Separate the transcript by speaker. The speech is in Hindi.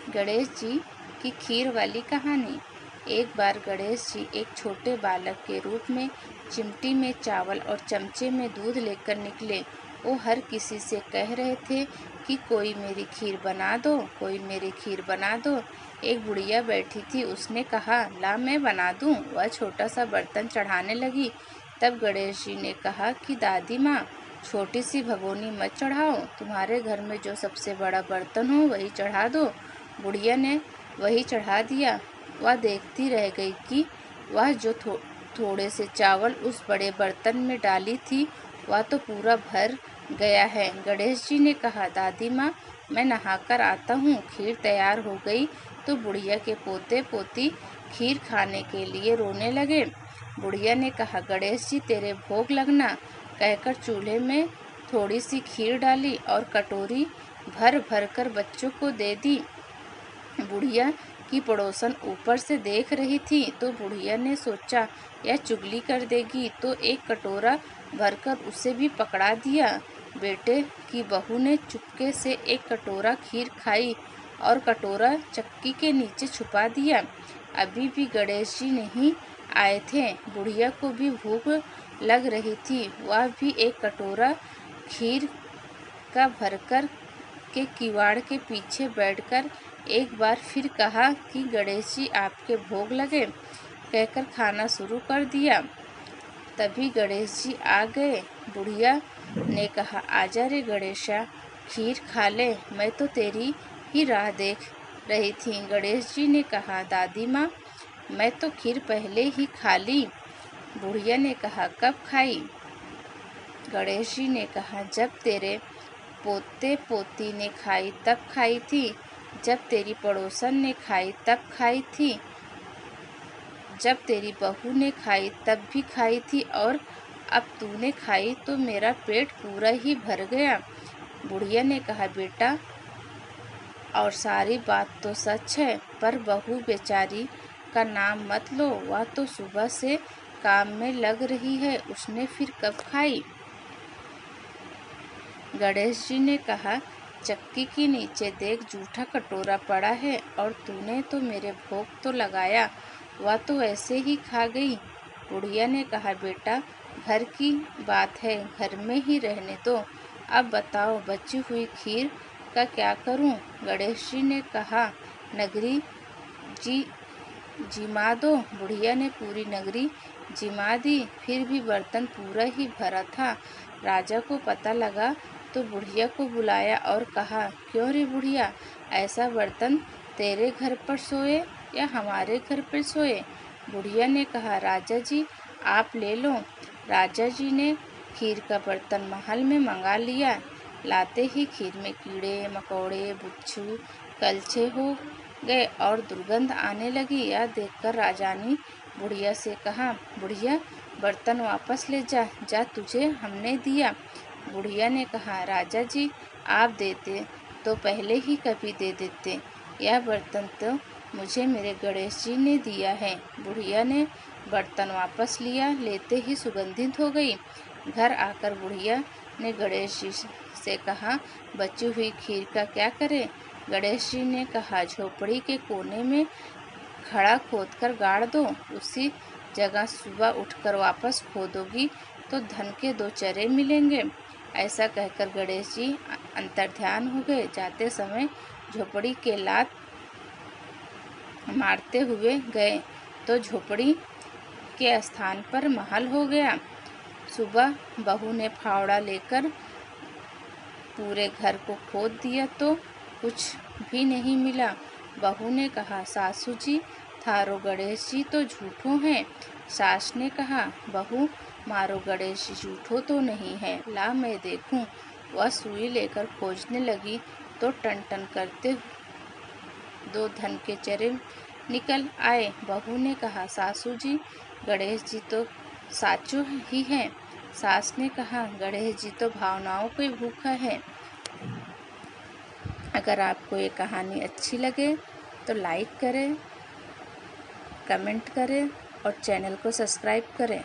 Speaker 1: गणेश जी की खीर वाली कहानी। एक बार गणेश जी एक छोटे बालक के रूप में चिमटी में चावल और चमचे में दूध लेकर निकले। वो हर किसी से कह रहे थे कि कोई मेरी खीर बना दो, कोई मेरी खीर बना दो। एक बुढ़िया बैठी थी, उसने कहा, ला मैं बना दूं। वह छोटा सा बर्तन चढ़ाने लगी। तब गणेश जी ने कहा कि दादी माँ, छोटी सी भगोनी मत चढ़ाओ, तुम्हारे घर में जो सबसे बड़ा बर्तन हो वही चढ़ा दो। बुढ़िया ने वही चढ़ा दिया। वह देखती रह गई कि वह जो थोड़े से चावल उस बड़े बर्तन में डाली थी वह तो पूरा भर गया है। गणेश जी ने कहा, दादी माँ, मैं नहाकर आता हूँ। खीर तैयार हो गई तो बुढ़िया के पोते पोती खीर खाने के लिए रोने लगे। बुढ़िया ने कहा, गणेश जी तेरे भोग लगना, कहकर चूल्हे में थोड़ी सी खीर डाली और कटोरी भर भर कर बच्चों को दे दी। बुढ़िया की पड़ोसन ऊपर से देख रही थी तो बुढ़िया ने सोचा यह चुगली कर देगी, तो एक कटोरा भरकर उसे भी पकड़ा दिया। बेटे की बहू ने चुपके से एक कटोरा खीर खाई और कटोरा चक्की के नीचे छुपा दिया। अभी भी गणेश जी नहीं आए थे। बुढ़िया को भी भूख लग रही थी। वह भी एक कटोरा खीर का भरकर के किवाड़ के पीछे बैठकर एक बार फिर कहा कि गणेश जी आपके भोग लगे, कहकर खाना शुरू कर दिया। तभी गणेश जी आ गए। बुढ़िया ने कहा, आजा रे गणेशा, खीर खा ले, मैं तो तेरी ही राह देख रही थी। गणेश जी ने कहा, दादी माँ, मैं तो खीर पहले ही खा ली। बुढ़िया ने कहा, कब खाई? गणेश जी ने कहा, जब तेरे पोते पोती ने खाई तब खाई थी, जब तेरी पड़ोसन ने खाई तब खाई थी, जब तेरी बहू ने खाई तब भी खाई थी, और अब तूने खाई तो मेरा पेट पूरा ही भर गया। बुढ़िया ने कहा, बेटा, और सारी बात तो सच है, पर बहू बेचारी का नाम मत लो, वह तो सुबह से काम में लग रही है, उसने फिर कब खाई? गणेश जी ने कहा, चक्की के नीचे देख, जूठा कटोरा पड़ा है, और तूने तो मेरे भोग तो लगाया, वह तो ऐसे ही खा गई। बुढ़िया ने कहा, बेटा, घर की बात है, घर में ही रहने दो। अब बताओ, बची हुई खीर का क्या करूं? गणेश जी ने कहा, नगरी जिमा दो। बुढ़िया ने पूरी नगरी जिमा दी, फिर भी बर्तन पूरा ही भरा था। राजा को पता लगा तो बुढ़िया को बुलाया और कहा, क्यों रे बुढ़िया, ऐसा बर्तन तेरे घर पर सोए या हमारे घर पर सोए? बुढ़िया ने कहा, राजा जी आप ले लो। राजा जी ने खीर का बर्तन महल में मंगा लिया। लाते ही खीर में कीड़े मकोड़े बुच्छू कलछे हो गए और दुर्गंध आने लगी। यह देखकर राजा ने बुढ़िया से कहा, बुढ़िया, बर्तन वापस ले जा, जा, तुझे हमने दिया। बुढ़िया ने कहा, राजा जी आप देते तो पहले ही कभी दे देते, यह बर्तन तो मुझे मेरे गणेश जी ने दिया है। बुढ़िया ने बर्तन वापस लिया, लेते ही सुगंधित हो गई। घर आकर बुढ़िया ने गणेश जी से कहा, बची हुई खीर का क्या करें? गणेश जी ने कहा, झोपड़ी के कोने में खड़ा खोदकर गाड़ दो, उसी जगह सुबह उठकर वापस खोदोगी तो धन के 2 चरे मिलेंगे। ऐसा कहकर गणेश जी अंतर्ध्यान हो गए। जाते समय झोपड़ी के लात मारते हुए गए तो झोपड़ी के स्थान पर महल हो गया। सुबह बहू ने फावड़ा लेकर पूरे घर को खोद दिया तो कुछ भी नहीं मिला। बहू ने कहा, सासू जी, थारो गणेश जी तो झूठो हैं। सास ने कहा, बहू, मारो गणेश जी झूठो तो नहीं है, ला मैं देखूं। वह सुई लेकर खोजने लगी तो टन टन करते 2 धन के चरे निकल आए। बहू ने कहा, सासू जी, गणेश जी तो साचो ही हैं। सास ने कहा, गणेश जी तो भावनाओं के भूखा है। अगर आपको ये कहानी अच्छी लगे तो लाइक करें, कमेंट करें और चैनल को सब्सक्राइब करें।